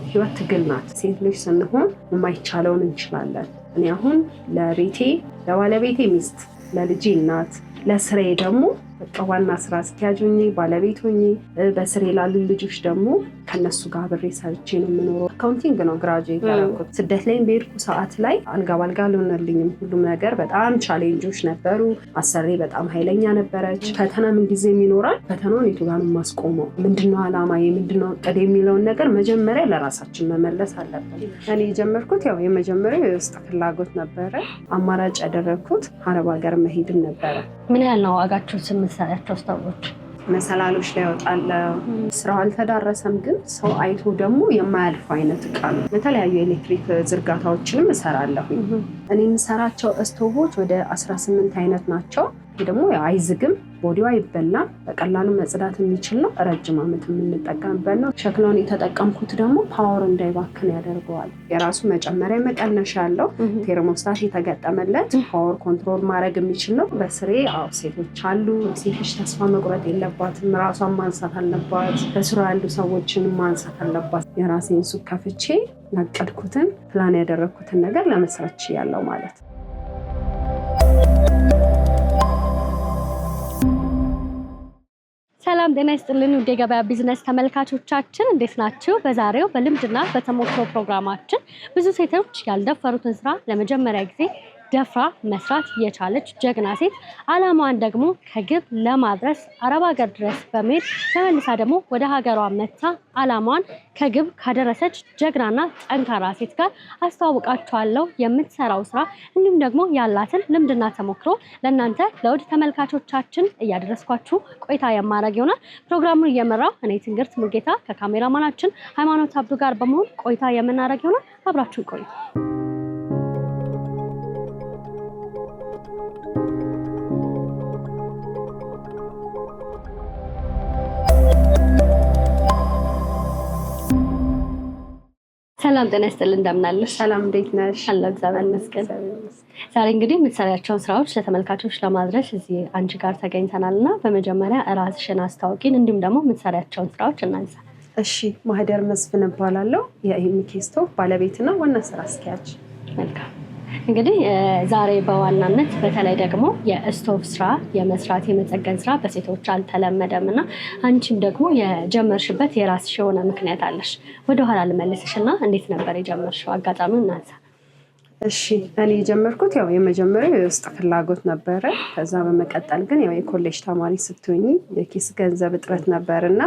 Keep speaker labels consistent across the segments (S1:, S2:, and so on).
S1: ህይወት ትግል ናት። ሴት ልጅ ስንሆን የማይቻለውን እንችላለን። እኔ አሁን ለቤቴ ለባለቤቴ ሚስት፣ ለልጄ እናት፣ ለስራዬ ደግሞ በቃ ዋና ስራ አስኪያጅ ሆኜ ባለቤት ሆኜ በስሬ ላሉ ልጆች ደግሞ ከነሱ ጋር አብሬ ሰርቼ ነው የምኖረው። አካውንቲንግ ነው ግራጁዌት ያደረኩት። ስደት ላይ በሄድኩ ሰዓት ላይ አልጋ ባልጋ አልሆነልኝም። ሁሉም ነገር በጣም ቻሌንጆች ነበሩ። አሰሬ በጣም ኃይለኛ ነበረች። ፈተና ምንጊዜም ይኖራል። ፈተናውን የቱ ጋር ነው የማስቆመው? ምንድነው አላማዬ? ምንድነው እቅድ የሚለውን ነገር መጀመሪያ ለራሳችን መመለስ አለብን። እኔ የጀመርኩት ያው የመጀመሪያው የውስጥ ፍላጎት ነበረ። አማራጭ ያደረግኩት አረብ ሀገር መሄድን ነበረ።
S2: ምን ያህል ነው ዋጋችሁ የምትሰሪያቸው ስታዎች?
S1: መሰላሎች ላይ ያወጣለው ስራው አልተዳረሰም፣ ግን ሰው አይቶ ደግሞ የማያልፍ አይነት እቃ ነው። የተለያዩ ኤሌክትሪክ ዝርጋታዎችንም እሰራለሁ። እኔ የምሰራቸው ስቶቮች ወደ 18 አይነት ናቸው። ይሄ ደግሞ አይዝግም፣ ቦዲው አይበላም፣ በቀላሉ መጽዳት የሚችል ነው። ረጅም ዓመት የምንጠቀምበት ነው። ሸክላውን የተጠቀምኩት ደግሞ ፓወር እንዳይባክን ያደርገዋል። የራሱ መጨመሪያ መቀነሻ ያለው ቴርሞስታት የተገጠመለት ፓወር ኮንትሮል ማድረግ የሚችል ነው። በስሬ ሴቶች አሉ። ሴቶች ተስፋ መቁረጥ የለባትም። ራሷን ማንሳት አለባት። በስራ ያሉ ሰዎችን ማንሳት አለባት። የራሴን ሱቅ ከፍቼ ያቀድኩትን ፕላን ያደረግኩትን ነገር ለመስራት ያለው ማለት ነው።
S2: ሰላም ጤና ይስጥልን ውድ የገበያ ቢዝነስ ተመልካቾቻችን እንዴት ናችሁ? በዛሬው በልምድና በተሞክሮ ፕሮግራማችን ብዙ ሴቶች ያልደፈሩትን ስራ ለመጀመሪያ ጊዜ ደፍራ መስራት የቻለች ጀግና ሴት አላማዋን ደግሞ ከግብ ለማድረስ አረብ ሀገር ድረስ በመሄድ ተመልሳ ደግሞ ወደ ሀገሯ መታ አላማዋን ከግብ ካደረሰች ጀግናና ጠንካራ ሴት ጋር አስተዋውቃችኋለሁ። የምትሰራው ስራ እንዲሁም ደግሞ ያላትን ልምድና ተሞክሮ ለእናንተ ለውድ ተመልካቾቻችን እያደረስኳችሁ ቆይታ የማድረግ ይሆናል። ፕሮግራሙን እየመራው እኔ ትንግርት ሙልጌታ ከካሜራማናችን ሃይማኖት አብዱ ጋር በመሆን ቆይታ የምናደርግ ይሆናል። አብራችሁን ቆዩ። ሰላም ጤና ይስጥልን እንደምን አለሽ?
S1: ሰላም እንዴት ነሽ?
S2: አለሁ እግዚአብሔር ይመስገን። ዛሬ እንግዲህ የምትሰሪያቸውን ስራዎች ለተመልካቾች ለማድረስ እዚህ አንቺ ጋር ተገኝተናልና በመጀመሪያ ራስሽን አስታውቂን እንዲሁም ደግሞ የምትሰሪያቸውን ስራዎች እናንሳ።
S1: እሺ፣ ማህደር መስፍን እባላለሁ። የኤምኬ ስቶቭ ባለቤትና ዋና ስራ አስኪያጅ።
S2: መልካም። እንግዲህ ዛሬ በዋናነት በተለይ ደግሞ የስቶቭ ስራ የመስራት የመጠገን ስራ በሴቶች አልተለመደምና አንቺም ደግሞ የጀመርሽበት የራስሽ የሆነ ምክንያት አለሽ። ወደ ኋላ ልመልስሽና እንዴት ነበር የጀመርሽው? አጋጣሚውን እናንሳ።
S1: እሺ፣ እኔ የጀመርኩት ያው የመጀመሪያው የውስጥ ፍላጎት ነበረ። ከዛ በመቀጠል ግን ያው የኮሌጅ ተማሪ ስትሆኚ የኪስ ገንዘብ እጥረት ነበርና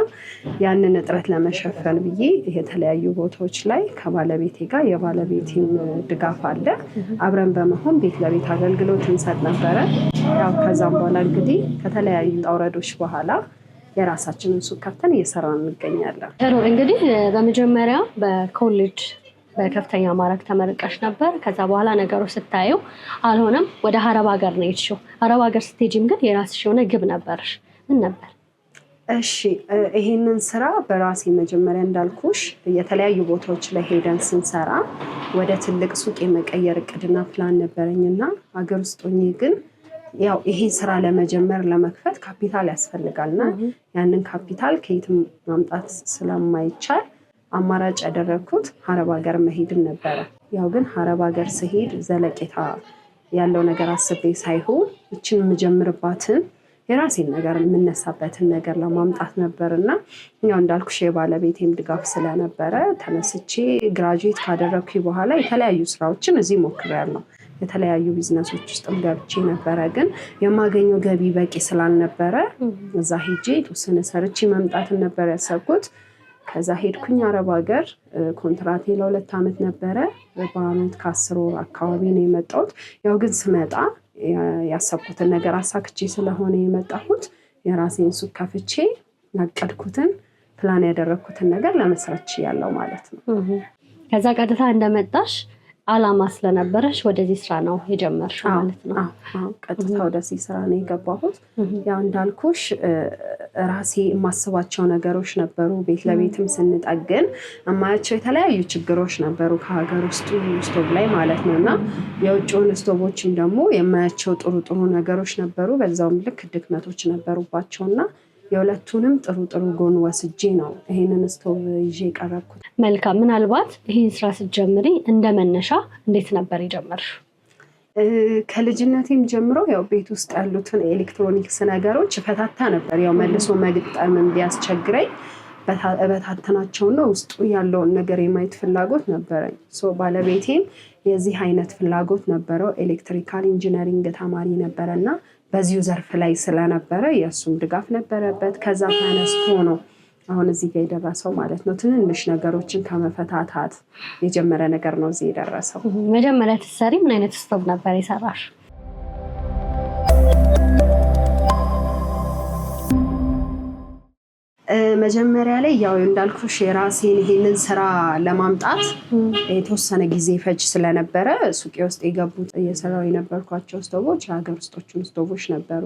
S1: ያንን እጥረት ለመሸፈን ብዬ የተለያዩ ቦታዎች ላይ ከባለቤቴ ጋር የባለቤቴን ድጋፍ አለ አብረን በመሆን ቤት ለቤት አገልግሎት እንሰጥ ነበረ። ያው ከዛም በኋላ እንግዲህ ከተለያዩ አውረዶች በኋላ የራሳችንን ሱቅ ከፍተን እየሰራን እንገኛለን።
S2: እንግዲህ በመጀመሪያ በኮሌጅ በከፍተኛ ማዕረግ ተመርቀሽ ነበር። ከዛ በኋላ ነገሮች ስታዩ አልሆነም፣ ወደ አረብ ሀገር ነው የሄድሽው። አረብ ሀገር ስትሄጂም ግን የራስሽ የሆነ ግብ ነበርሽ። ምን ነበር?
S1: እሺ፣ ይሄንን ስራ በራሴ መጀመሪያ እንዳልኩሽ የተለያዩ ቦታዎች ላይ ሄደን ስንሰራ ወደ ትልቅ ሱቅ የመቀየር እቅድና ፕላን ነበረኝና ሀገር ውስጥ ሆኜ ግን ያው ይሄን ስራ ለመጀመር ለመክፈት ካፒታል ያስፈልጋልና ያንን ካፒታል ከየትም ማምጣት ስለማይቻል አማራጭ ያደረግኩት አረብ ሀገር መሄድን ነበረ። ያው ግን አረብ ሀገር ስሄድ ዘለቄታ ያለው ነገር አስቤ ሳይሆን እችን የምጀምርባትን የራሴን ነገር የምነሳበትን ነገር ለማምጣት ነበርና ያው እንዳልኩሽ የባለቤቴም ድጋፍ ስለነበረ ተነስቼ ግራጁዌት ካደረግኩ በኋላ የተለያዩ ስራዎችን እዚህ ሞክሬያለሁ። የተለያዩ ቢዝነሶች ውስጥም ገብቼ ነበረ። ግን የማገኘው ገቢ በቂ ስላልነበረ እዛ ሄጄ የተወሰነ ሰርቼ መምጣትን ነበር ያሰብኩት። ከዛ ሄድኩኝ አረብ ሀገር። ኮንትራቴ ለ2 ዓመት ነበረ። በአመት ከ10 ወር አካባቢ ነው የመጣሁት። ያው ግን ስመጣ ያሰብኩትን ነገር አሳክቼ ስለሆነ የመጣሁት የራሴን ሱቅ ከፍቼ ያቀድኩትን ፕላን ያደረግኩትን ነገር ለመስራት ያለው ማለት ነው።
S2: ከዛ ቀጥታ እንደመጣሽ አላማ ስለነበረሽ ወደዚህ ስራ ነው የጀመርሽው ማለት ነው?
S1: ቀጥታ ወደዚህ ስራ ነው የገባሁት። ያው እንዳልኩሽ ራሴ የማስባቸው ነገሮች ነበሩ። ቤት ለቤትም ስንጠግን የማያቸው የተለያዩ ችግሮች ነበሩ ከሀገር ውስጡ ስቶቭ ላይ ማለት ነው። እና የውጭውን ስቶቮችም ደግሞ የማያቸው ጥሩ ነገሮች ነበሩ። በዛውም ልክ ድክመቶች ነበሩባቸውና የሁለቱንም ጥሩ ጎን ወስጄ ነው ይሄንን ስቶቭ ይዤ የቀረብኩት።
S2: መልካም። ምናልባት ይሄን ስራ ስትጀምሪ እንደመነሻ እንዴት ነበር የጀመርሽው?
S1: ከልጅነቴም ጀምሮ ያው ቤት ውስጥ ያሉትን ኤሌክትሮኒክስ ነገሮች ፈታታ ነበር። ያው መልሶ መግጠም ቢያስቸግረኝ በታተናቸውና ውስጡ ያለውን ነገር የማየት ፍላጎት ነበረኝ። ባለቤቴም የዚህ አይነት ፍላጎት ነበረው። ኤሌክትሪካል ኢንጂነሪንግ ተማሪ ነበረና በዚሁ ዘርፍ ላይ ስለነበረ የእሱም ድጋፍ ነበረበት። ከዛ ተነስቶ ነው አሁን እዚህ ጋር የደረሰው ማለት ነው። ትንንሽ ነገሮችን ከመፈታታት የጀመረ ነገር ነው እዚህ የደረሰው።
S2: መጀመሪያ ስትሰሪ ምን አይነት ስቶቭ ነበር የሰራሽ?
S1: መጀመሪያ ላይ ያው እንዳልኩሽ የራሴን ይሄንን ስራ ለማምጣት የተወሰነ ጊዜ ፈጅ ስለነበረ ሱቄ ውስጥ የገቡት እየሰራው የነበርኳቸው ስቶቮች የሀገር ውስጦችን ስቶቮች ነበሩ።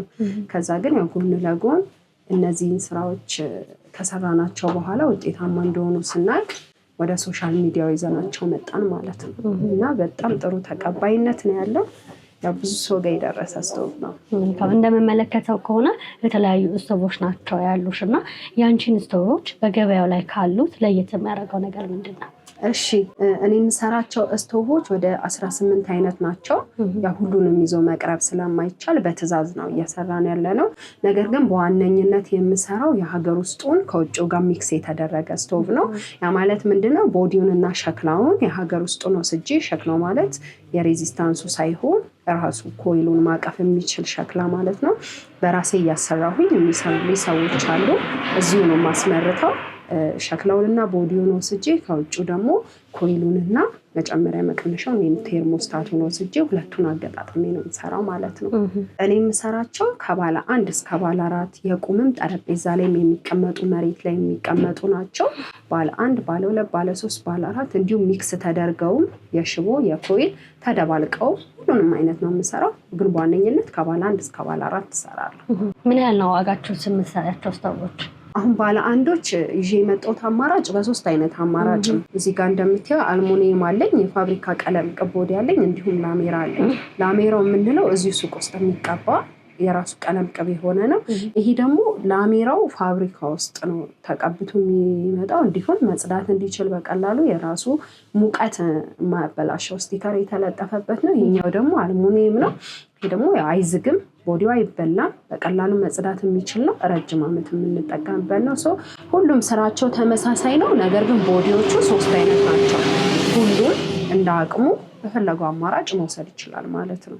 S1: ከዛ ግን ያው ጎን ለጎን እነዚህን ስራዎች ከሰራናቸው በኋላ ውጤታማ እንደሆኑ ስናቅ ወደ ሶሻል ሚዲያው ይዘናቸው መጣን ማለት ነው። እና በጣም ጥሩ ተቀባይነት ነው ያለው። ያው ብዙ ሰው ጋር የደረሰ ስቶቭ ነው።
S2: እንደምመለከተው ከሆነ የተለያዩ ስቶቮች ናቸው ያሉሽ እና ያንቺን ስቶቮች በገበያው ላይ ካሉት ለየት የሚያደርገው ነገር ምንድን ነው?
S1: እሺ እኔ የምሰራቸው ስቶቮች ወደ 18 አይነት ናቸው። ያ ሁሉንም ይዞ መቅረብ ስለማይቻል በትዕዛዝ ነው እየሰራን ያለ ነው። ነገር ግን በዋነኝነት የምሰራው የሀገር ውስጡን ከውጭው ጋር ሚክስ የተደረገ ስቶቭ ነው። ያ ማለት ምንድነው? ቦዲውን እና ሸክላውን የሀገር ውስጡን ወስጄ፣ ሸክላው ማለት የሬዚስታንሱ ሳይሆን ራሱ ኮይሉን ማቀፍ የሚችል ሸክላ ማለት ነው። በራሴ እያሰራሁኝ የሚሰሩልኝ ሰዎች አሉ። እዚሁ ነው የማስመርተው። ሸክላውንና ቦዲውን ወስጄ ከውጭ ደግሞ ኮይሉንና መጨመሪያ መቀነሻውን ወይም ቴርሞስታቱን ወስጄ ሁለቱን አገጣጥሜ ነው የምሰራው ማለት ነው። እኔ የምሰራቸው ከባለ 1 እስከ ባለ 4 የቁምም ጠረጴዛ ላይ የሚቀመጡ መሬት ላይ የሚቀመጡ ናቸው። ባለ 1፣ ባለ 2፣ ባለ 3፣ ባለ 4 እንዲሁም ሚክስ ተደርገውም የሽቦ የኮይል ተደባልቀው ሁሉንም አይነት ነው የምሰራው። ግን በዋነኝነት ከባለ 1 እስከ ባለ 4 እሰራለሁ።
S2: ምን ያህል ነው ዋጋቸው የምትሰሪያቸው ስቶቮች?
S1: አሁን ባለ አንዶች ይዤ የመጣሁት አማራጭ በ3 አይነት አማራጭ ነው። እዚህ ጋር እንደምታየው አልሙኒየም አለኝ፣ የፋብሪካ ቀለም ቅቦድ ያለኝ፣ እንዲሁም ላሜራ አለኝ። ላሜራው የምንለው እዚሁ ሱቅ ውስጥ የሚቀባ የራሱ ቀለም ቅብ የሆነ ነው። ይሄ ደግሞ ላሜራው ፋብሪካ ውስጥ ነው ተቀብቶ የሚመጣው። እንዲሁም መጽዳት እንዲችል በቀላሉ የራሱ ሙቀት የማያበላሸው ስቲከር የተለጠፈበት ነው። ይሄኛው ደግሞ አልሙኒየም ነው። ይሄ ደግሞ አይዝግም፣ ቦዲው አይበላም፣ በቀላሉ መጽዳት የሚችል ነው። ረጅም ዓመት የምንጠቀምበት ነው። ሁሉም ስራቸው ተመሳሳይ ነው። ነገር ግን ቦዲዎቹ 3 አይነት ናቸው። ሁሉም እንደ አቅሙ በፈለገው አማራጭ መውሰድ ይችላል ማለት ነው።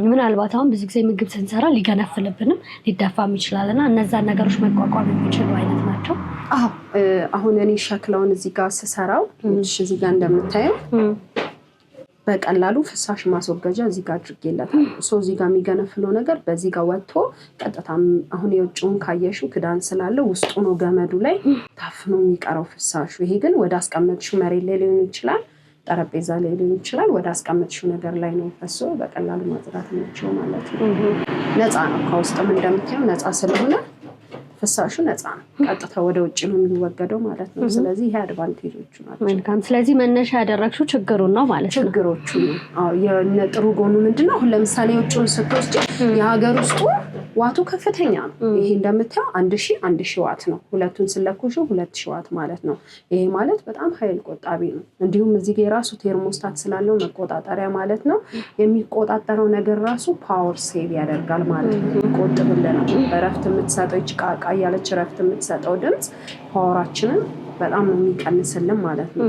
S2: ምናልባት አሁን ብዙ ጊዜ ምግብ ስንሰራ ሊገነፍልብንም ሊደፋም ይችላል እና እነዛን ነገሮች መቋቋም የሚችሉ አይነት ናቸው።
S1: አሁን እኔ ሸክላውን እዚህ ጋር ስሰራው እዚህ ጋር እንደምታየው በቀላሉ ፍሳሽ ማስወገጃ እዚህ ጋር አድርጌለታል። እዚህ ጋር የሚገነፍለው ነገር በዚህ ጋር ወጥቶ ቀጥታ አሁን የውጭውን ካየሽው ክዳን ስላለው ውስጡ ነው ገመዱ ላይ ታፍኖ የሚቀረው ፍሳሹ። ይሄ ግን ወደ አስቀመጥሽው መሬት ላይ ሊሆን ይችላል፣ ጠረጴዛ ላይ ሊሆን ይችላል። ወደ አስቀመጥሽው ነገር ላይ ነው ፈሶ በቀላሉ ማጽዳት የሚችለው ማለት ነው። ነፃ ነው። ከውስጥም እንደምታየው ነፃ ስለሆነ ፍሳሹ ነፃ ነው። ቀጥታ ወደ ውጭ ነው የሚወገደው ማለት ነው። ስለዚህ ይሄ አድቫንቴጆቹ ናቸው።
S2: መልካም። ስለዚህ መነሻ ያደረግሽው ችግሩን ነው ማለት ነው።
S1: ችግሮቹ ነው። የጥሩ ጎኑ ምንድነው? አሁን ለምሳሌ የውጭውን ስትወስጂ የሀገር ውስጡ ዋቱ ከፍተኛ ነው። ይሄ እንደምታየው 1000 ዋት ነው። ሁለቱን ስለኩሹ 2000 ዋት ማለት ነው። ይሄ ማለት በጣም ኃይል ቆጣቢ ነው። እንዲሁም እዚህ ጋር የራሱ ቴርሞስታት ስላለው መቆጣጠሪያ ማለት ነው። የሚቆጣጠረው ነገር ራሱ ፓወር ሴቭ ያደርጋል ማለት ነው። ይቆጥብልናል። እረፍት የምትሰጠው ጭቃቃ ያለች እረፍት የምትሰጠው ድምፅ ፓወራችንን በጣም ነው የሚቀንስልን ማለት ነው።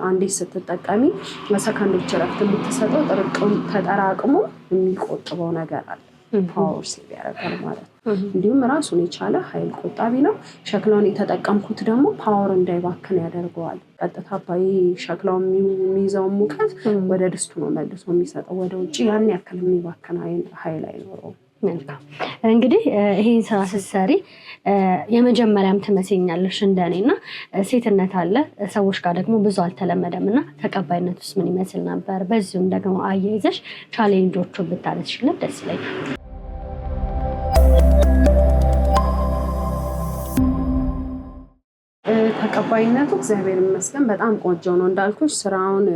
S1: አንዴ ስትጠቀሚ በሰከንዶች እረፍት የምትሰጠው ተጠራቅሞ የሚቆጥበው ነገር አለ። ፓወር ሴቭ ያደርጋል ማለት ነው። እንዲሁም ራሱን የቻለ ኃይል ቆጣቢ ነው። ሸክላውን የተጠቀምኩት ደግሞ ፓወር እንዳይባክን ያደርገዋል። ቀጥታ ሸክላው የሚይዘውን ሙቀት ወደ ድስቱ ነው መልሶ የሚሰጠው ወደ ውጭ። ያን ያክል የሚባክን ኃይል አይኖረውም።
S2: መልካም። እንግዲህ ይሄን ስራ ስትሰሪ የመጀመሪያም ትመስኛለሽ እንደኔ እና ሴትነት አለ ሰዎች ጋር ደግሞ ብዙ አልተለመደም እና ተቀባይነት ውስጥ ምን ይመስል ነበር? በዚሁም ደግሞ አያይዘሽ ቻሌንጆቹን ብታነሽልን ደስ ይለኛል።
S1: ተቀባይነቱ እግዚአብሔር ይመስገን በጣም ቆንጆ ነው። እንዳልኩሽ ስራውን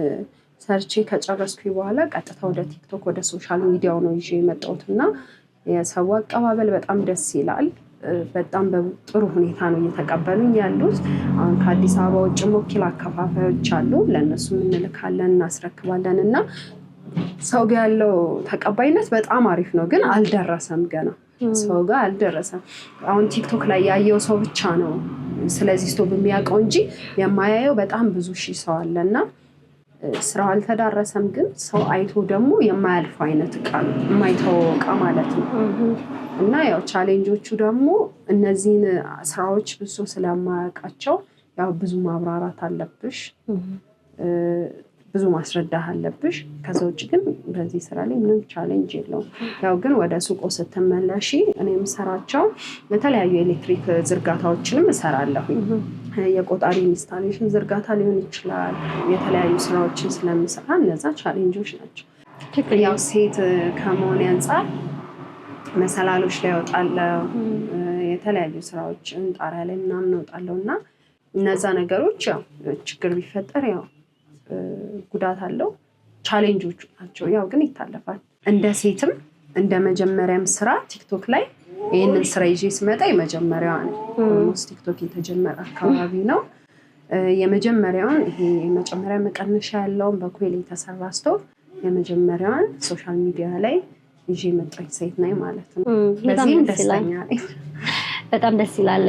S1: ሰርቼ ከጨረስኩ በኋላ ቀጥታ ወደ ቲክቶክ ወደ ሶሻል ሚዲያው ነው ይዤ የመጣሁት እና የሰው አቀባበል በጣም ደስ ይላል። በጣም በጥሩ ሁኔታ ነው እየተቀበሉኝ ያሉት። አሁን ከአዲስ አበባ ውጭ ወኪል አከፋፋዮች አሉ፣ ለእነሱ እንልካለን እናስረክባለን እና ሰው ጋር ያለው ተቀባይነት በጣም አሪፍ ነው። ግን አልደረሰም፣ ገና ሰው ጋር አልደረሰም። አሁን ቲክቶክ ላይ ያየው ሰው ብቻ ነው ስለዚህ ስቶቭ የሚያውቀው እንጂ የማያየው በጣም ብዙ ሺህ ሰው አለ እና ስራው አልተዳረሰም። ግን ሰው አይቶ ደግሞ የማያልፈው አይነት እቃ ነው፣ የማይተወው እቃ ማለት ነው። እና ያው ቻሌንጆቹ ደግሞ እነዚህን ስራዎች ብዙ ስለማያውቃቸው ያው ብዙ ማብራራት አለብሽ፣ ብዙ ማስረዳት አለብሽ። ከዛ ውጭ ግን በዚህ ስራ ላይ ምንም ቻሌንጅ የለውም። ያው ግን ወደ ሱቁ ስትመለሺ እኔ የምሰራቸው የተለያዩ ኤሌክትሪክ ዝርጋታዎችንም እሰራለሁኝ። የቆጣሪ ኢንስታሌሽን ዝርጋታ ሊሆን ይችላል። የተለያዩ ስራዎችን ስለምሰራ እነዛ ቻሌንጆች ናቸው። ያው ሴት ከመሆን አንፃር መሰላሎች ላይ እወጣለሁ፣ የተለያዩ ስራዎችን ጣሪያ ላይ ምናምን እወጣለሁ እና እነዛ ነገሮች ያው ችግር ቢፈጠር ያው ጉዳት አለው፣ ቻሌንጆቹ ናቸው። ያው ግን ይታለፋል። እንደ ሴትም እንደ መጀመሪያም ስራ ቲክቶክ ላይ ይህንን ስራ ይዤ ስመጣ የመጀመሪያዋ ነው። ኦልሞስት ቲክቶክ የተጀመረ አካባቢ ነው። የመጀመሪያውን ይሄ የመጀመሪያ መቀነሻ ያለውን በኮይል የተሰራ ስቶቭ የመጀመሪያዋን ሶሻል ሚዲያ ላይ ይዤ መጣች ሴት ነኝ ማለት ነው። በዚህም ደስተኛ ነኝ።
S2: በጣም ደስ ይላል።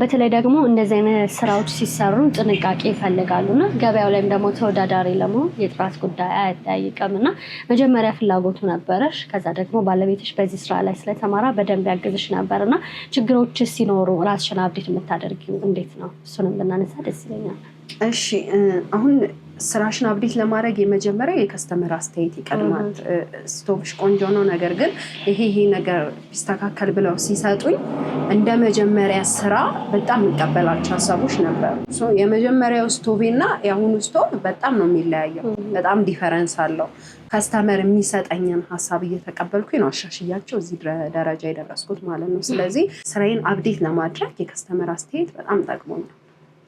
S2: በተለይ ደግሞ እንደዚህ አይነት ስራዎች ሲሰሩ ጥንቃቄ ይፈልጋሉ እና ገበያው ላይም ደግሞ ተወዳዳሪ ለመሆን የጥራት ጉዳይ አይጠይቅም እና መጀመሪያ ፍላጎቱ ነበረሽ፣ ከዛ ደግሞ ባለቤትሽ በዚህ ስራ ላይ ስለተማራ በደንብ ያግዝሽ ነበር እና ችግሮች ሲኖሩ ራስሽን አብዴት የምታደርጊው እንዴት ነው? እሱንም ብናነሳ ደስ ይለኛል።
S1: እሺ፣ አሁን ስራሽን አብዴት ለማድረግ የመጀመሪያ የከስተመር አስተያየት ይቀድማል። ስቶቭሽ ቆንጆ ነው፣ ነገር ግን ይሄ ነገር ቢስተካከል ብለው ሲሰጡኝ እንደ መጀመሪያ ስራ በጣም የሚቀበላቸው ሀሳቦች ነበሩ። የመጀመሪያው ስቶቭ እና የአሁኑ ስቶቭ በጣም ነው የሚለያየው። በጣም ዲፈረንስ አለው። ከስተመር የሚሰጠኝን ሀሳብ እየተቀበልኩኝ ነው አሻሽያቸው እዚህ ደረጃ የደረስኩት ማለት ነው። ስለዚህ ስራዬን አብዴት ለማድረግ የከስተመር አስተያየት በጣም ጠቅሞኛል።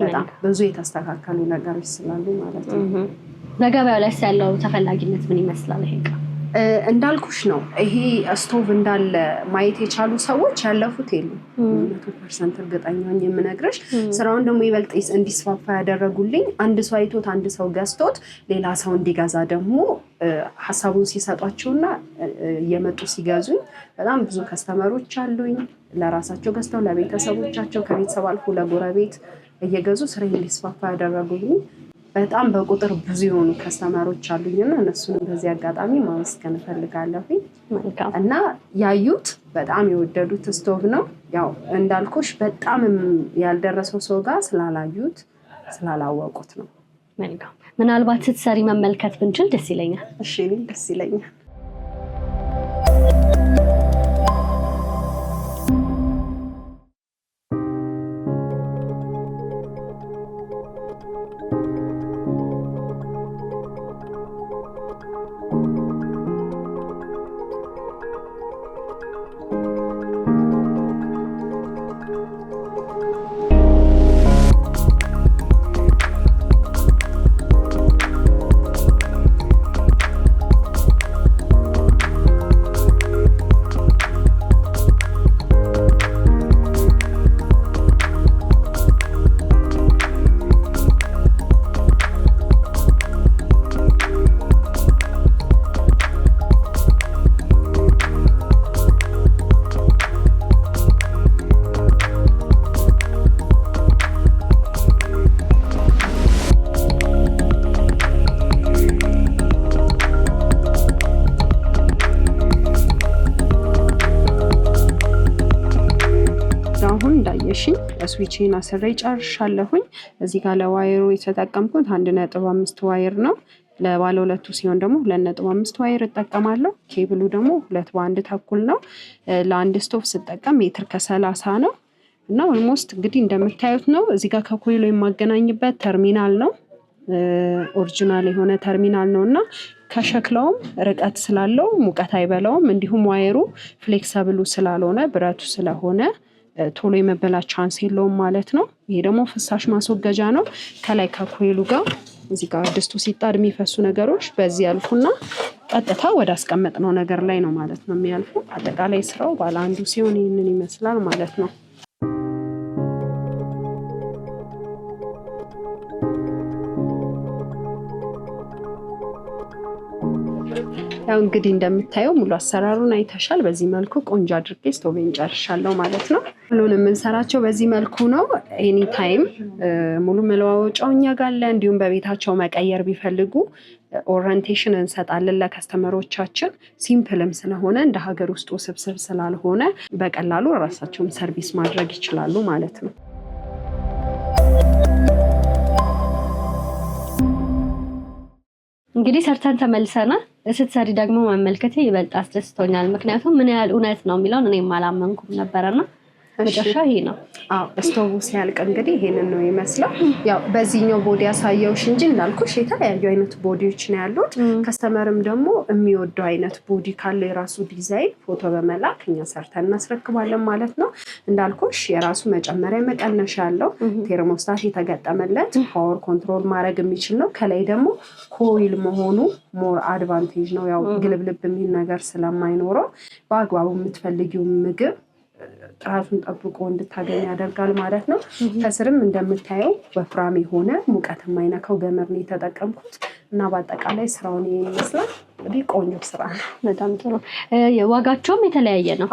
S1: በጣም ብዙ የተስተካከሉ ነገሮች ስላሉ ማለት ነው።
S2: በገበያው ላይ ያለው ተፈላጊነት ምን ይመስላል? ይሄ
S1: እንዳልኩሽ ነው። ይሄ ስቶቭ እንዳለ ማየት የቻሉ ሰዎች ያለፉት የሉም። 100% እርግጠኛ ነኝ የምነግርሽ። ስራውን ደግሞ ይበልጥ እንዲስፋፋ ያደረጉልኝ አንድ ሰው አይቶት አንድ ሰው ገዝቶት ሌላ ሰው እንዲገዛ ደግሞ ሀሳቡን ሲሰጧቸውና እየመጡ ሲገዙኝ በጣም ብዙ ከስተመሮች አሉኝ። ለራሳቸው ገዝተው ለቤተሰቦቻቸው፣ ከቤተሰብ አልፎ ለጎረቤት እየገዙ ስራዬ እንዲስፋፋ ያደረጉልኝ በጣም በቁጥር ብዙ የሆኑ ከስተመሮች አሉኝና እነሱንም በዚህ አጋጣሚ ማመስገን እፈልጋለሁ። እና ያዩት በጣም የወደዱት ስቶቭ ነው። ያው እንዳልኩሽ በጣም ያልደረሰው ሰው ጋር ስላላዩት ስላላወቁት ነው።
S2: ምናልባት ስትሰሪ መመልከት ብንችል ደስ ይለኛል።
S1: እሺ፣ ደስ ይለኛል። ስዊችን አስሬ ጨርሻለሁኝ። እዚህ ጋር ለዋየሩ የተጠቀምኩት 1.5 ዋየር ነው። ለባለ ሁለቱ ሲሆን ደግሞ 2.5 ዋየር እጠቀማለሁ። ኬብሉ ደግሞ 2 በ1 ተኩል ነው። ለአንድ ስቶቭ ስጠቀም ሜትር ከ30 ነው እና ኦልሞስት እንግዲህ እንደምታዩት ነው። እዚህ ጋር ከኮይሉ የማገናኝበት ተርሚናል ነው። ኦሪጂናል የሆነ ተርሚናል ነው እና ከሸክላውም ርቀት ስላለው ሙቀት አይበላውም። እንዲሁም ዋየሩ ፍሌክሰብሉ ስላልሆነ ብረቱ ስለሆነ ቶሎ የመበላት ቻንስ የለውም ማለት ነው። ይሄ ደግሞ ፍሳሽ ማስወገጃ ነው። ከላይ ከኮይሉ ጋር እዚህ ጋር ድስቱ ሲጣድ የሚፈሱ ነገሮች በዚህ ያልፉና ቀጥታ ወደ አስቀመጥነው ነገር ላይ ነው ማለት ነው የሚያልፉ። አጠቃላይ ስራው ባለ አንዱ ሲሆን ይህንን ይመስላል ማለት ነው። ያው እንግዲህ እንደምታየው ሙሉ አሰራሩን አይተሻል። በዚህ መልኩ ቆንጆ አድርጌ ስቶቬን ጨርሻለሁ ማለት ነው። ሁሉንም የምንሰራቸው በዚህ መልኩ ነው። ኤኒ ታይም ሙሉ መለዋወጫው እኛ ጋር አለ። እንዲሁም በቤታቸው መቀየር ቢፈልጉ ኦሪንቴሽን እንሰጣለን ለከስተመሮቻችን። ሲምፕልም ስለሆነ እንደ ሀገር ውስጥ ውስብስብ ስላልሆነ በቀላሉ ራሳቸውን ሰርቪስ ማድረግ ይችላሉ ማለት ነው።
S2: እንግዲህ ሰርተን ተመልሰናል። ስትሰሪ ደግሞ መመልከቴ ይበልጥ አስደስቶኛል። ምክንያቱም ምን ያህል እውነት ነው የሚለውን እኔም አላመንኩም ነበረና መጨረሻ ይሄ ነው።
S1: ስቶቭ ሲያልቅ እንግዲህ ይሄንን ነው ይመስላል። ያው በዚህኛው ቦዲ ያሳየውሽ እንጂ እንዳልኩሽ የተለያዩ አይነት ቦዲዎች ነው ያሉት። ከስተመርም ደግሞ የሚወደው አይነት ቦዲ ካለው የራሱ ዲዛይን ፎቶ በመላክ እኛ ሰርተን እናስረክባለን ማለት ነው። እንዳልኩሽ የራሱ መጨመሪያ መቀነሻ ያለው ቴርሞስታት የተገጠመለት ፓወር ኮንትሮል ማድረግ የሚችል ነው። ከላይ ደግሞ ኮይል መሆኑ ሞር አድቫንቴጅ ነው። ያው ግልብልብ የሚል ነገር ስለማይኖረው በአግባቡ የምትፈልጊው ምግብ ጥራቱን ጠብቆ እንድታገኝ ያደርጋል ማለት ነው። ከስርም እንደምታየው ወፍራም የሆነ ሙቀት የማይነካው ገመድ ነው የተጠቀምኩት እና በአጠቃላይ ስራውን ይመስላል። እንግዲህ ቆንጆ ስራ ነው።
S2: በጣም ጥሩ። ዋጋቸውም የተለያየ ነው።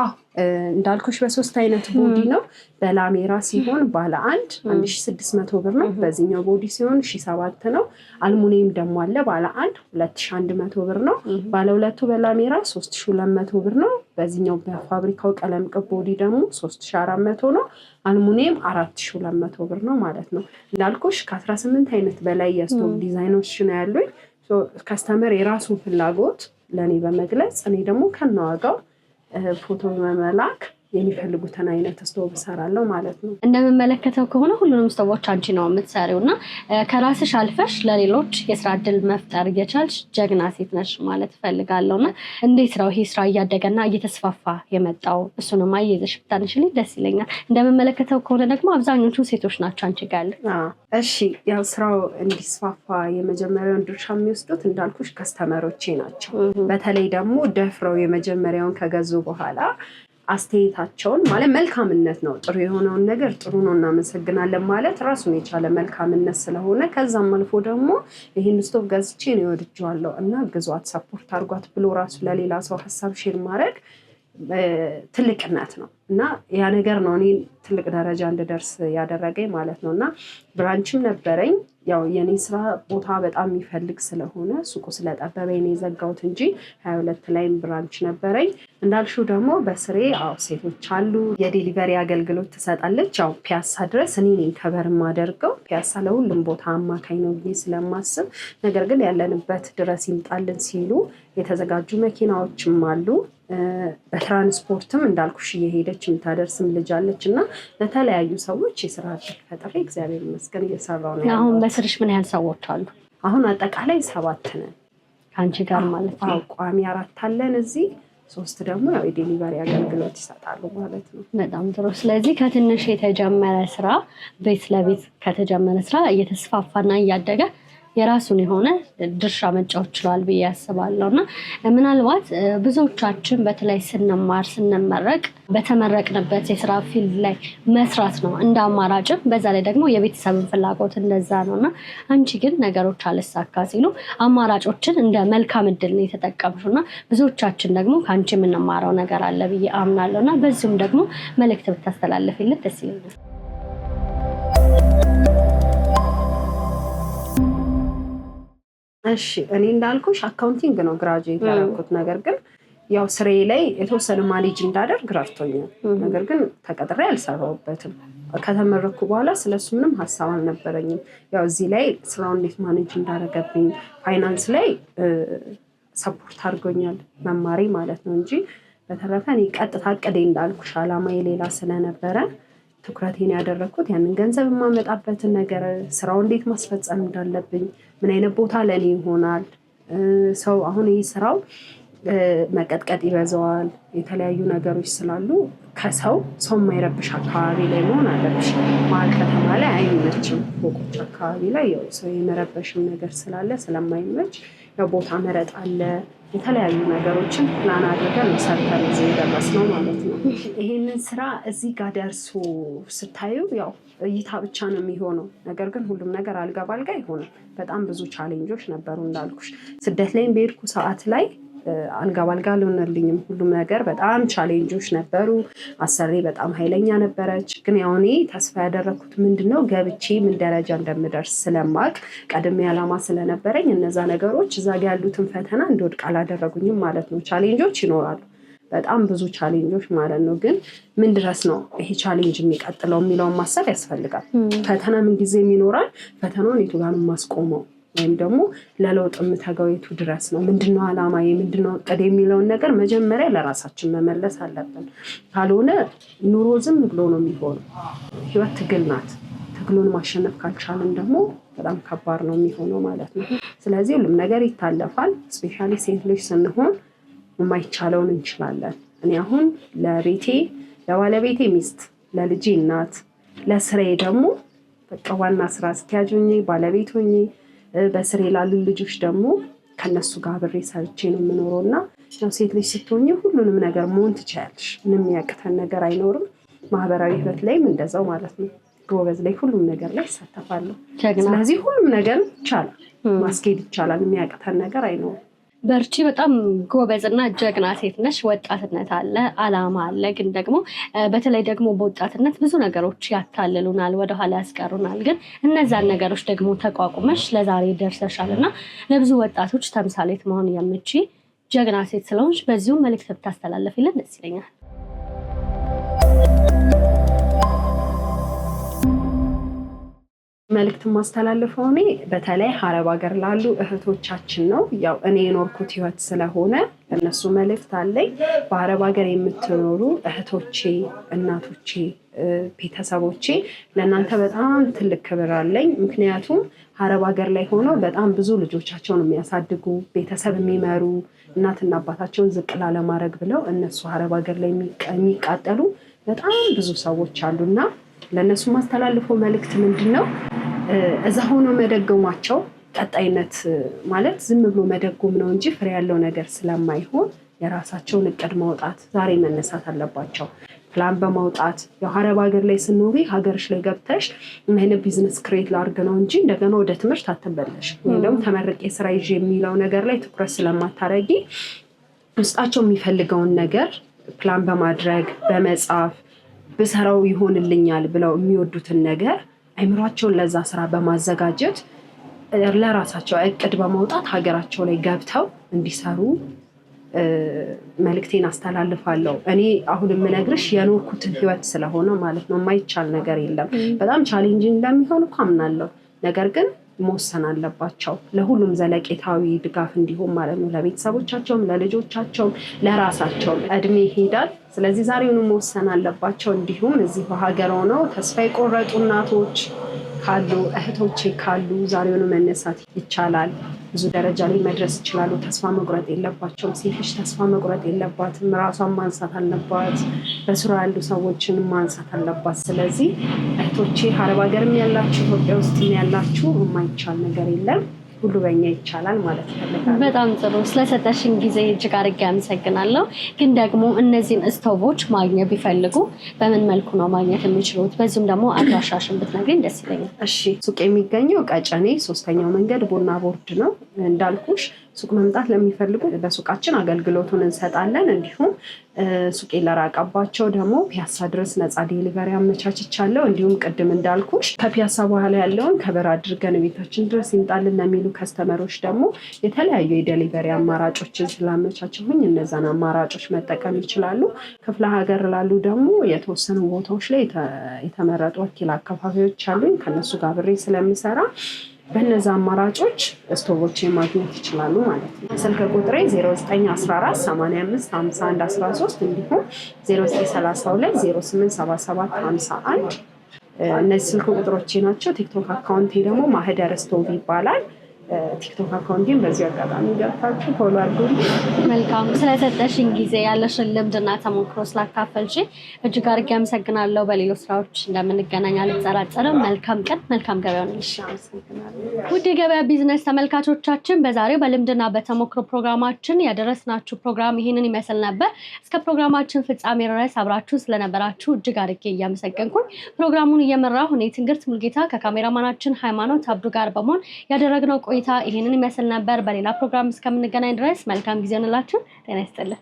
S1: እንዳልኩሽ በሶስት አይነት ቦዲ ነው። በላሜራ ሲሆን ባለ 1600 ብር ነው። በዚህኛው ቦዲ ሲሆን 1007 ነው። አልሙኒየም ደግሞ አለ ባለ 2100 ብር ነው። ባለ ሁለቱ በላሜራ 3200 ብር ነው። በዚህኛው በፋብሪካው ቀለም ቅብ ቦዲ ደግሞ 3400 ነው። አልሙኒየም 4200 ብር ነው ማለት ነው። እንዳልኩሽ ከ18 አይነት በላይ የስቶቭ ዲዛይኖች ነው ያሉኝ። ከስተመር የራሱን ፍላጎት ለእኔ በመግለጽ እኔ ደግሞ ከነዋጋው ፎቶ በመላክ የሚፈልጉትን አይነት ስቶቭ እሰራለሁ ማለት ነው።
S2: እንደምመለከተው ከሆነ ሁሉንም ስቶቮች አንቺ ነው የምትሰሪው እና ከራስሽ አልፈሽ ለሌሎች የስራ እድል መፍጠር እየቻልሽ ጀግና ሴት ነሽ ማለት እፈልጋለሁ። እና እንዴት ነው ይሄ ስራ እያደገና እየተስፋፋ የመጣው? እሱንም አያይዘሽ ብታነሽልኝ ደስ ይለኛል። እንደምመለከተው ከሆነ ደግሞ አብዛኞቹ ሴቶች ናቸው አንቺ ጋር ያሉት።
S1: እሺ፣ ያው ስራው እንዲስፋፋ የመጀመሪያውን ድርሻ የሚወስዱት እንዳልኩሽ ከስተመሮቼ ናቸው። በተለይ ደግሞ ደፍረው የመጀመሪያውን ከገዙ በኋላ አስተያየታቸውን ማለት መልካምነት ነው። ጥሩ የሆነውን ነገር ጥሩ ነው እናመሰግናለን ማለት ራሱን የቻለ መልካምነት ስለሆነ ከዛም አልፎ ደግሞ ይህን ስቶቭ ገዝቼ ነው ወድጄዋለሁ እና ግዟት፣ ሰፖርት አድርጓት ብሎ ራሱ ለሌላ ሰው ሀሳብ ሼር ማድረግ ትልቅነት ነው እና ያ ነገር ነው እኔ ትልቅ ደረጃ እንድደርስ ያደረገኝ ማለት ነው። እና ብራንችም ነበረኝ። ያው የኔ ስራ ቦታ በጣም የሚፈልግ ስለሆነ ሱቁ ስለጠበበኝ ነው የዘጋሁት እንጂ 22 ላይም ብራንች ነበረኝ። እንዳልሽው ደግሞ በስሬ ሴቶች አሉ። የዴሊቨሪ አገልግሎት ትሰጣለች። ያው ፒያሳ ድረስ እኔ ነኝ ከበር የማደርገው። ፒያሳ ለሁሉም ቦታ አማካኝ ነው ብዬ ስለማስብ፣ ነገር ግን ያለንበት ድረስ ይምጣልን ሲሉ የተዘጋጁ መኪናዎችም አሉ። በትራንስፖርትም እንዳልኩሽ እየሄደች የምታደርስም ልጅ አለች እና ለተለያዩ ሰዎች የስራ እድል ፈጥሬ እግዚአብሔር ይመስገን እየሰራው ነው።
S2: አሁን በስርሽ ምን ያህል ሰዎች አሉ?
S1: አሁን አጠቃላይ 7 ነን
S2: ከአንቺ ጋር ማለት ነው።
S1: ቋሚ 4 አለን እዚህ፣ 3 ደግሞ ያው የዴሊቨሪ አገልግሎት ይሰጣሉ ማለት ነው።
S2: በጣም ጥሩ። ስለዚህ ከትንሽ የተጀመረ ስራ ቤት ለቤት ከተጀመረ ስራ እየተስፋፋና እያደገ የራሱን የሆነ ድርሻ መጫወት ችሏል ብዬ አስባለሁ። እና ምናልባት ብዙዎቻችን በተለይ ስንማር ስንመረቅ በተመረቅንበት የስራ ፊልድ ላይ መስራት ነው እንደ አማራጭም፣ በዛ ላይ ደግሞ የቤተሰብን ፍላጎት እንደዛ ነው። እና አንቺ ግን ነገሮች አልሳካ ሲሉ አማራጮችን እንደ መልካም እድል ነው የተጠቀምሽው እና ብዙዎቻችን ደግሞ ከአንቺ የምንማረው ነገር አለ ብዬ አምናለሁ። እና በዚሁም ደግሞ መልእክት ብታስተላልፊልን ደስ ይለኛል።
S1: እሺ፣ እኔ እንዳልኩሽ አካውንቲንግ ነው ግራጁዌት ያደረኩት። ነገር ግን ያው ስራዬ ላይ የተወሰነ ማኔጅ እንዳደርግ ረድቶኛል። ነገር ግን ተቀጥሬ አልሰራሁበትም። ከተመረኩ በኋላ ስለሱ ምንም ሀሳብ አልነበረኝም። ያው እዚህ ላይ ስራውን እንዴት ማኔጅ እንዳደረገብኝ ፋይናንስ ላይ ሰፖርት አድርጎኛል መማሪ ማለት ነው እንጂ በተረፈ እኔ ቀጥታ እቅዴ እንዳልኩሽ አላማዬ ሌላ ስለነበረ ትኩረቴን ያደረኩት ያንን ገንዘብ የማመጣበትን ነገር፣ ስራው እንዴት ማስፈጸም እንዳለብኝ፣ ምን አይነት ቦታ ለኔ ይሆናል። ሰው አሁን ይህ ስራው መቀጥቀጥ ይበዛዋል። የተለያዩ ነገሮች ስላሉ ከሰው የማይረብሽ አካባቢ ላይ መሆን አለብሽ። መሀል ከተማ ላይ አይመችም። ፎቆች አካባቢ ላይ ያው ሰው የመረበሽም ነገር ስላለ ስለማይመች ያው ቦታ መረጥ አለ። የተለያዩ ነገሮችን ፕላን አድርገን ሰርተን እዚህ የደረስነው ማለት ነው። ይሄንን ስራ እዚህ ጋር ደርሶ ስታዩ ያው እይታ ብቻ ነው የሚሆነው። ነገር ግን ሁሉም ነገር አልጋ ባልጋ አይሆንም። በጣም ብዙ ቻሌንጆች ነበሩ እንዳልኩሽ። ስደት ላይም በሄድኩ ሰዓት ላይ አልጋ ባልጋ አልሆነልኝም። ሁሉም ነገር በጣም ቻሌንጆች ነበሩ። አሰሪ በጣም ኃይለኛ ነበረች። ግን ያው እኔ ተስፋ ያደረኩት ምንድነው ገብቼ ምን ደረጃ እንደምደርስ ስለማቅ ቀድሜ ዓላማ ስለነበረኝ እነዛ ነገሮች እዛ ጋ ያሉትን ፈተና እንድወድቅ አላደረጉኝም ማለት ነው። ቻሌንጆች ይኖራሉ፣ በጣም ብዙ ቻሌንጆች ማለት ነው። ግን ምን ድረስ ነው ይሄ ቻሌንጅ የሚቀጥለው የሚለውን ማሰብ ያስፈልጋል። ፈተና ምን ጊዜም ይኖራል። ፈተናውን የቱ ጋር ነው የማስቆመው ወይም ደግሞ ለለውጥ የምተጋው የቱ ድረስ ነው? ምንድነው ዓላማዬ? ምንድነው እቅድ የሚለውን ነገር መጀመሪያ ለራሳችን መመለስ አለብን። ካልሆነ ኑሮ ዝም ብሎ ነው የሚሆነው። ህይወት ትግል ናት። ትግሉን ማሸነፍ ካልቻልን ደግሞ በጣም ከባድ ነው የሚሆነው ማለት ነው። ስለዚህ ሁሉም ነገር ይታለፋል። ስፔሻሊ ሴት ልጅ ስንሆን የማይቻለውን እንችላለን። እኔ አሁን ለቤቴ ለባለቤቴ ሚስት፣ ለልጄ እናት፣ ለስራዬ ደግሞ በቃ ዋና ስራ አስኪያጅ ሆኜ ባለቤት ሆኜ በስሬ ላሉ ልጆች ደግሞ ከነሱ ጋር አብሬ ሰርቼ ነው የምኖረው እና ያው ሴት ልጅ ስትሆኚ ሁሉንም ነገር መሆን ትችያለሽ። ምንም የሚያቅተን ነገር አይኖርም። ማህበራዊ ህይወት ላይም እንደዛው ማለት ነው። ጎበዝ ላይ ሁሉም ነገር ላይ ይሳተፋለሁ። ስለዚህ ሁሉም ነገር ይቻላል፣ ማስኬድ ይቻላል። የሚያቅተን ነገር አይኖርም።
S2: በርቺ። በጣም ጎበዝና ጀግና ሴት ነሽ። ወጣትነት አለ፣ አላማ አለ። ግን ደግሞ በተለይ ደግሞ በወጣትነት ብዙ ነገሮች ያታልሉናል፣ ወደኋላ ያስቀሩናል። ግን እነዛን ነገሮች ደግሞ ተቋቁመሽ ለዛሬ ደርሰሻል እና ለብዙ ወጣቶች ተምሳሌት መሆን የምትችይ ጀግና ሴት ስለሆንሽ በዚሁ መልዕክት ብታስተላለፊልን ደስ ይለኛል።
S1: መልዕክት ማስተላለፈው እኔ በተለይ አረብ ሀገር ላሉ እህቶቻችን ነው። ያው እኔ የኖርኩት ህይወት ስለሆነ እነሱ መልዕክት አለኝ። በአረብ ሀገር የምትኖሩ እህቶቼ፣ እናቶቼ፣ ቤተሰቦቼ ለእናንተ በጣም ትልቅ ክብር አለኝ። ምክንያቱም አረብ ሀገር ላይ ሆነው በጣም ብዙ ልጆቻቸውን የሚያሳድጉ ቤተሰብ የሚመሩ እናትና አባታቸውን ዝቅ ላለማድረግ ብለው እነሱ አረብ ሀገር ላይ የሚቃጠሉ በጣም ብዙ ሰዎች አሉና ለእነሱ ማስተላልፈው መልዕክት ምንድን ነው? እዛ ሆኖ መደገሟቸው ቀጣይነት ማለት ዝም ብሎ መደጎም ነው እንጂ ፍሬ ያለው ነገር ስለማይሆን የራሳቸውን እቅድ ማውጣት ዛሬ መነሳት አለባቸው። ፕላን በማውጣት የአረብ ሀገር ላይ ስኖሪ ሀገርሽ ላይ ገብተሽ ምን አይነት ቢዝነስ ክሬት ላድርግ ነው እንጂ እንደገና ወደ ትምህርት አትመለሽ ወይም ደግሞ ተመርቄ ስራ ይዤ የሚለው ነገር ላይ ትኩረት ስለማታረጊ ውስጣቸው የሚፈልገውን ነገር ፕላን በማድረግ በመጻፍ ብሰራው ይሆንልኛል ብለው የሚወዱትን ነገር አይምሯቸውን ለዛ ስራ በማዘጋጀት ለራሳቸው እቅድ በማውጣት ሀገራቸው ላይ ገብተው እንዲሰሩ መልዕክቴን አስተላልፋለሁ። እኔ አሁን የምነግርሽ የኖርኩትን ህይወት ስለሆነ ማለት ነው። የማይቻል ነገር የለም። በጣም ቻሌንጂንግ እንደሚሆን እኮ አምናለሁ። ነገር ግን መወሰን አለባቸው ለሁሉም ዘለቄታዊ ድጋፍ እንዲሆን ማለት ነው። ለቤተሰቦቻቸውም፣ ለልጆቻቸውም፣ ለራሳቸውም። እድሜ ይሄዳል። ስለዚህ ዛሬውኑ መወሰን አለባቸው። እንዲሁም እዚህ በሀገር ሆነው ተስፋ የቆረጡ እናቶች ካሉ፣ እህቶቼ ካሉ ዛሬውኑ መነሳት ይቻላል። ብዙ ደረጃ ላይ መድረስ ይችላሉ። ተስፋ መቁረጥ የለባቸውም። ሴት ልጅ ተስፋ መቁረጥ የለባትም። ራሷን ማንሳት አለባት። በስራ ያሉ ሰዎችን ማንሳት አለባት። ስለዚህ እህቶቼ አረብ ሀገርም ያላችሁ ኢትዮጵያ ውስጥ ያላችሁ የማይቻል ነገር የለም። ሁሉ በኛ ይቻላል ማለት ፈልጋለሁ።
S2: በጣም ጥሩ። ስለሰጠሽን ጊዜ እጅግ አድርጌ አመሰግናለሁ። ግን ደግሞ እነዚህን ስቶቮች ማግኘት ቢፈልጉ በምን መልኩ ነው ማግኘት የሚችሉት? በዚሁም ደግሞ አድራሻሽን ብትነግሪኝ ደስ ይለኛል።
S1: እሺ፣ ሱቅ የሚገኘው ቀጨኔ 3ኛው መንገድ ቡና ቦርድ ነው። እንዳልኩሽ ሱቅ መምጣት ለሚፈልጉ በሱቃችን አገልግሎቱን እንሰጣለን። እንዲሁም ሱቅ ለራቀባቸው ደግሞ ፒያሳ ድረስ ነፃ ዴሊቨሪ አመቻችቻለሁ። እንዲሁም ቅድም እንዳልኩሽ ከፒያሳ በኋላ ያለውን ከበር አድርገን ቤታችን ድረስ ይምጣልን ለሚሉ ከስተመሮች ደግሞ የተለያዩ የዴሊቨሪ አማራጮችን ስላመቻችሁኝ እነዛን አማራጮች መጠቀም ይችላሉ። ክፍለ ሀገር ላሉ ደግሞ የተወሰኑ ቦታዎች ላይ የተመረጡ ወኪል አከፋፋዮች አሉኝ። ከነሱ ጋር ብሬ ስለምሰራ በእነዛ አማራጮች ስቶቮች ማግኘት ይችላሉ ማለት ነው። ስልክ ቁጥሬ 0914855113 እንዲሁም 0932087751 እነዚህ ስልክ ቁጥሮቼ ናቸው። ቲክቶክ አካውንቴ ደግሞ ማህደር ስቶቭ ይባላል። ቲክቶክ አካውንቴን በዚህ አጋጣሚ ገብታችሁ ፎሎ አድርጉኝ።
S2: መልካም ስለሰጠሽኝ ጊዜ ያለሽን ልምድና ተሞክሮ ስላካፈልሽ እጅግ አድርጌ አመሰግናለሁ። በሌሎች ስራዎች እንደምንገናኝ አልጠራጠርም። መልካም ቀን፣ መልካም ገበያ ይሁንልሽ። ውድ የገበያ ቢዝነስ ተመልካቾቻችን በዛሬው በልምድና በተሞክሮ ፕሮግራማችን ያደረስናችሁ ፕሮግራም ይህንን ይመስል ነበር። እስከ ፕሮግራማችን ፍጻሜ ድረስ አብራችሁ ስለነበራችሁ እጅግ አድርጌ እያመሰገንኩኝ ፕሮግራሙን እየመራሁ እኔ ትንግርት ሙልጌታ ከካሜራማናችን ሃይማኖት አብዱ ጋር በመሆን ያደረግነው ቆይታ ይህንን ይመስል ነበር። በሌላ ፕሮግራም እስከምንገናኝ ድረስ መልካም ጊዜ እንላችሁ። ጤና ይስጥልን።